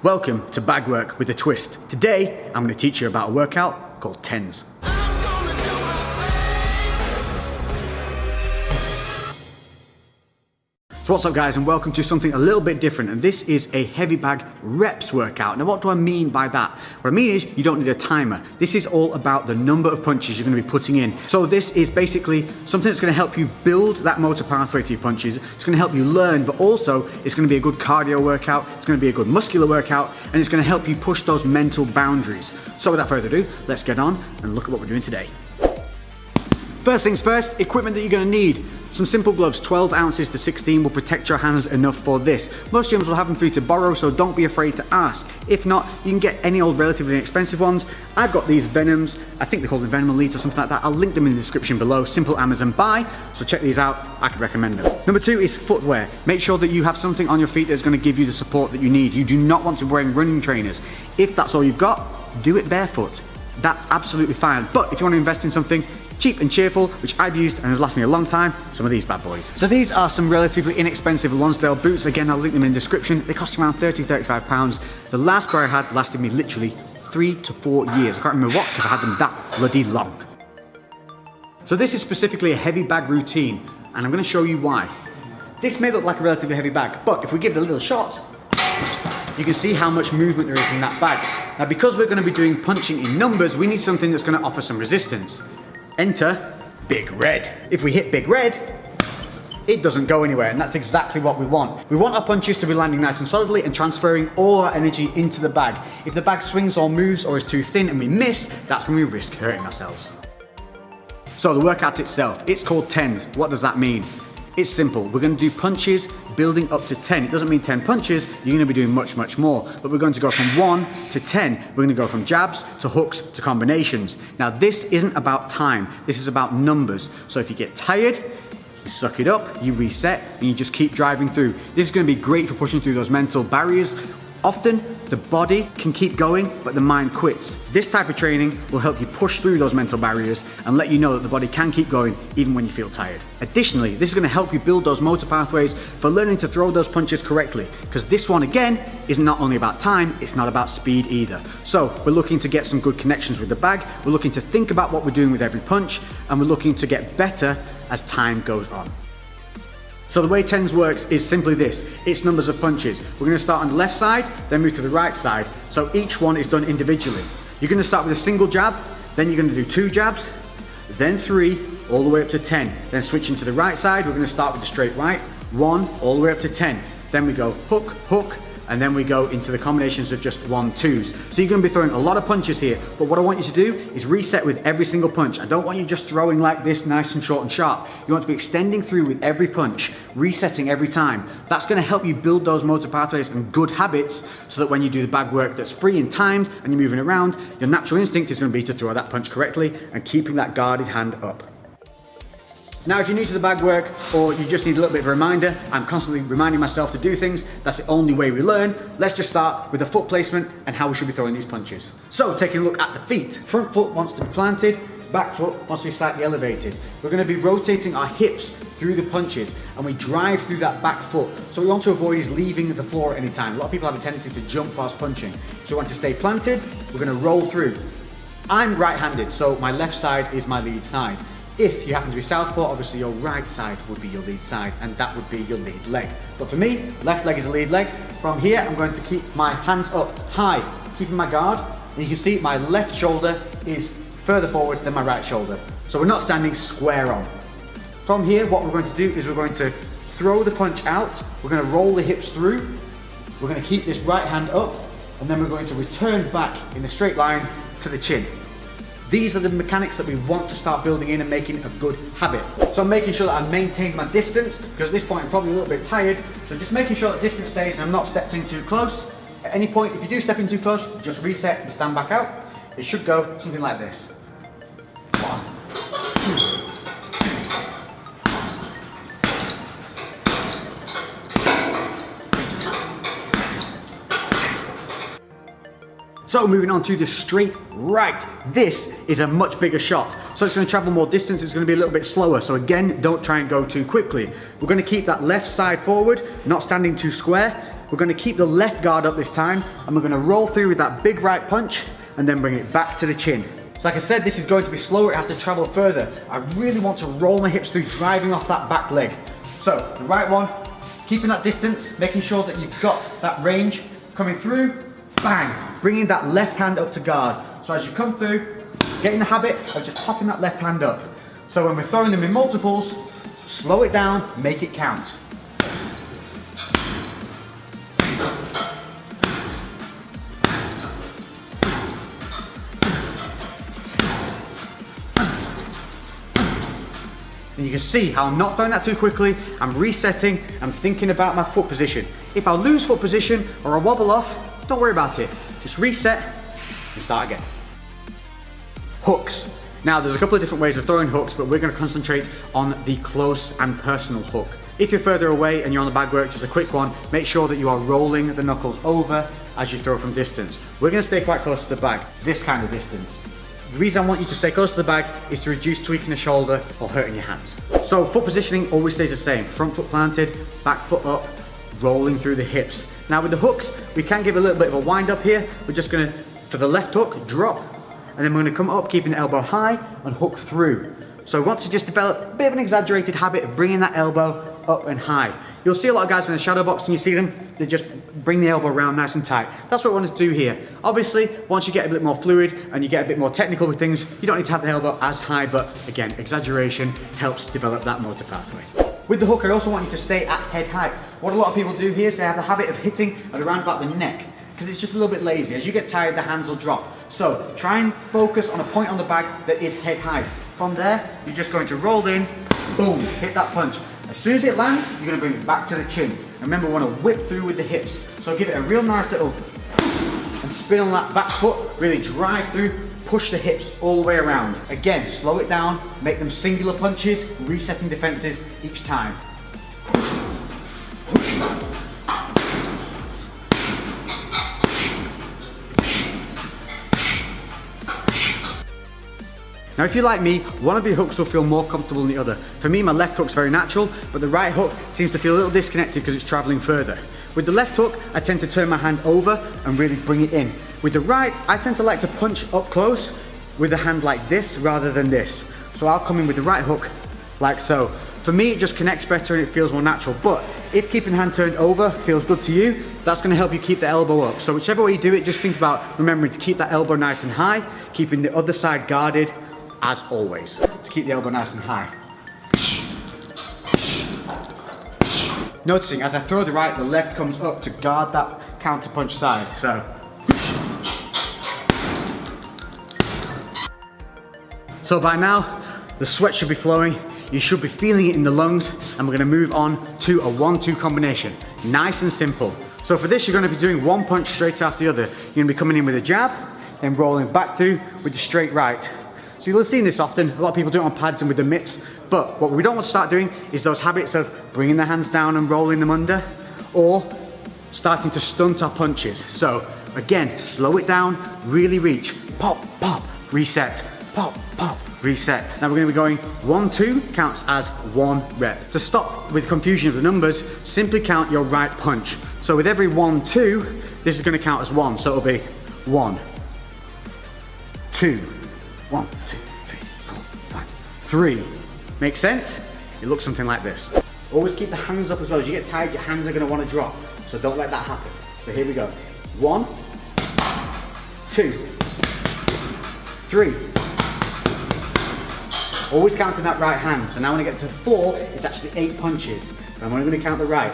Welcome to Bag Work with a Twist. Today, I'm going to teach you about a workout called TENS. So what's up guys, and welcome to something a little bit different, and this is a heavy bag reps workout. Now what do I mean by that? What I mean is you don't need a timer. This is all about the number of punches you're going to be putting in. So this is basically something that's going to help you build that motor pathway to your punches. It's going to help you learn, but also it's going to be a good cardio workout, it's going to be a good muscular workout, and it's going to help you push those mental boundaries. So without further ado, let's get on and look at what we're doing today. First things first, equipment that you're going to need. Some simple gloves, 12 ounces to 16 will protect your hands enough for this. Most gyms will have them for you to borrow, so don't be afraid to ask. If not, you can get any old relatively inexpensive ones. I've got these Venoms, I think they're called the Venom Elite or something like that. I'll link them in the description below, simple Amazon buy, so check these out, I could recommend them. Number two is footwear. Make sure that you have something on your feet that's going to give you the support that you need. You do not want to be wearing running trainers. If that's all you've got, do it barefoot. That's absolutely fine, but if you want to invest in something cheap and cheerful, which I've used and has lasted me a long time, some of these bad boys. So these are some relatively inexpensive Lonsdale boots. Again, I'll link them in the description. They cost around £30–35. The last pair I had lasted me literally 3 to 4 years. I can't remember what, because I had them that bloody long. So this is specifically a heavy bag routine, and I'm going to show you why. This may look like a relatively heavy bag, but if we give it a little shot, you can see how much movement there is in that bag. Now, because we're going to be doing punching in numbers, we need something that's going to offer some resistance. Enter Big Red. If we hit Big Red, it doesn't go anywhere, and that's exactly what we want. We want our punches to be landing nice and solidly and transferring all our energy into the bag. If the bag swings or moves or is too thin and we miss, that's when we risk hurting ourselves. So the workout itself, it's called TENS. What does that mean? It's simple. We're going to do punches building up to 10. It doesn't mean 10 punches, you're going to be doing much more. But we're going to go from 1 to 10. We're going to go from jabs to hooks to combinations. Now this isn't about time, this is about numbers. So if you get tired, you suck it up, you reset, and you just keep driving through. This is going to be great for pushing through those mental barriers. Often, the body can keep going, but the mind quits. This type of training will help you push through those mental barriers and let you know that the body can keep going even when you feel tired. Additionally, this is going to help you build those motor pathways for learning to throw those punches correctly, because this one again is not only about time, it's not about speed either. So we're looking to get some good connections with the bag, we're looking to think about what we're doing with every punch, and we're looking to get better as time goes on. So the way TENS works is simply this, it's numbers of punches. We're going to start on the left side, then move to the right side. So each one is done individually. You're going to start with a single jab, then you're going to do 2 jabs, then 3, all the way up to 10. Then switching to the right side, we're going to start with the straight right, 1, all the way up to 10. Then we go hook, hook, and then we go into the combinations of just 1, 2s. So you're going to be throwing a lot of punches here, but what I want you to do is reset with every single punch. I don't want you just throwing like this, nice and short and sharp. You want to be extending through with every punch, resetting every time. That's going to help you build those motor pathways and good habits, so that when you do the bag work that's free and timed and you're moving around, your natural instinct is going to be to throw that punch correctly and keeping that guarded hand up. Now, if you're new to the bag work, or you just need a little bit of a reminder, I'm constantly reminding myself to do things, that's the only way we learn. Let's just start with the foot placement and how we should be throwing these punches. So, taking a look at the feet. Front foot wants to be planted, back foot wants to be slightly elevated. We're going to be rotating our hips through the punches, and we drive through that back foot. So we want to avoid is leaving the floor at any time. A lot of people have a tendency to jump whilst punching. So we want to stay planted, we're going to roll through. I'm right-handed, so my left side is my lead side. If you happen to be southpaw, obviously your right side would be your lead side, and that would be your lead leg. But for me, left leg is the lead leg. From here, I'm going to keep my hands up high, keeping my guard. And you can see my left shoulder is further forward than my right shoulder. So we're not standing square on. From here, what we're going to do is we're going to throw the punch out. We're going to roll the hips through. We're going to keep this right hand up, and then we're going to return back in a straight line to the chin. These are the mechanics that we want to start building in and making a good habit. So I'm making sure that I maintain my distance, because at this point I'm probably a little bit tired. So just making sure that distance stays and I'm not stepping too close. At any point, if you do step in too close, just reset and stand back out. It should go something like this. 1, 2. So moving on to the straight right. This is a much bigger shot. So it's going to travel more distance, it's going to be a little bit slower. So again, don't try and go too quickly. We're going to keep that left side forward, not standing too square. we're going to keep the left guard up this time, and we're going to roll through with that big right punch, and then bring it back to the chin. So like I said, this is going to be slower, it has to travel further. I really want to roll my hips through, driving off that back leg. So, the right one, keeping that distance, making sure that you've got that range coming through, bang, bringing that left hand up to guard. So as you come through, get in the habit of just popping that left hand up. So when we're throwing them in multiples, slow it down, make it count. And you can see how I'm not throwing that too quickly, I'm resetting, I'm thinking about my foot position. If I lose foot position or I wobble off, don't worry about it. Just reset and start again. Hooks. Now there's a couple of different ways of throwing hooks, but we're going to concentrate on the close and personal hook. If you're further away and you're on the bag work, just a quick one, make sure that you are rolling the knuckles over as you throw from distance. We're going to stay quite close to the bag, this kind of distance. The reason I want you to stay close to the bag is to reduce tweaking the shoulder or hurting your hands. So foot positioning always stays the same. Front foot planted, back foot up, rolling through the hips. Now with the hooks, we can give a little bit of a wind up here. We're just gonna, for the left hook, drop, and then we're gonna come up, keeping the elbow high and hook through. So I want to just develop a bit of an exaggerated habit of bringing that elbow up and high. You'll see a lot of guys in the shadow box and you see them, they just bring the elbow around nice and tight. That's what we want to do here. Obviously, once you get a bit more fluid and you get a bit more technical with things, you don't need to have the elbow as high, but again, exaggeration helps develop that motor pathway. With the hook, I also want you to stay at head height. What a lot of people do here is they have the habit of hitting at around about the neck, because it's just a little bit lazy. As you get tired, the hands will drop. So try and focus on a point on the bag that is head height. From there, you're just going to roll in, boom, hit that punch. As soon as it lands, you're going to bring it back to the chin. Remember, we want to whip through with the hips. So give it a real nice little and spin on that back foot, really drive through, push the hips all the way around. Again, slow it down, make them singular punches, resetting defenses each time. Now if you're like me, one of your hooks will feel more comfortable than the other. For me, my left hook's very natural, but the right hook seems to feel a little disconnected because it's traveling further. With the left hook, I tend to turn my hand over and really bring it in. With the right, I tend to like to punch up close with the hand like this rather than this. So I'll come in with the right hook like so. For me, it just connects better and it feels more natural. But if keeping the hand turned over feels good to you, that's going to help you keep the elbow up. So whichever way you do it, just think about remembering to keep that elbow nice and high, keeping the other side guarded, as always, to keep the elbow nice and high. Noticing as I throw the right, the left comes up to guard that counter punch side. So by now, the sweat should be flowing, you should be feeling it in the lungs, and we're gonna move on to a 1-2 combination. Nice and simple. So for this, you're gonna be doing one punch straight after the other. You're gonna be coming in with a jab, then rolling back through with the straight right. So you'll have seen this often, a lot of people do it on pads and with the mitts, but what we don't want to start doing is those habits of bringing the hands down and rolling them under, or starting to stunt our punches. So again, slow it down, really reach, pop, pop, reset, pop, pop, reset. Now we're going to be going 1-2 counts as 1 rep. To stop with confusion of the numbers, simply count your right punch. So with every 1-2, this is going to count as 1, so it'll be 1, 2, 1, 2, 3, 4, 5, 3. Make sense? It looks something like this. Always keep the hands up as well. As you get tired, your hands are going to want to drop. So don't let that happen. So here we go. 1, 2, 3. Always counting that right hand. So now when I get to 4, it's actually 8 punches. I'm only going to count the right.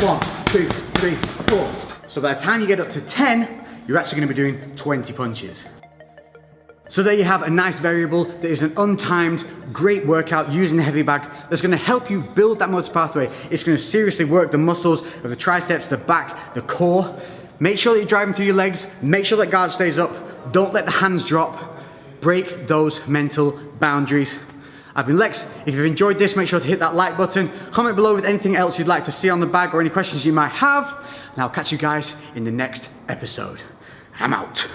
1, 2, 3, 4. So by the time you get up to 10, you're actually going to be doing 20 punches. So there you have a nice variable that is an untimed, great workout using the heavy bag that's going to help you build that motor pathway. It's going to seriously work the muscles of the triceps, the back, the core. Make sure that you're driving through your legs. Make sure that guard stays up. Don't let the hands drop. Break those mental boundaries. I've been Lex. If you've enjoyed this, make sure to hit that like button. Comment below with anything else you'd like to see on the bag or any questions you might have. And I'll catch you guys in the next episode. I'm out.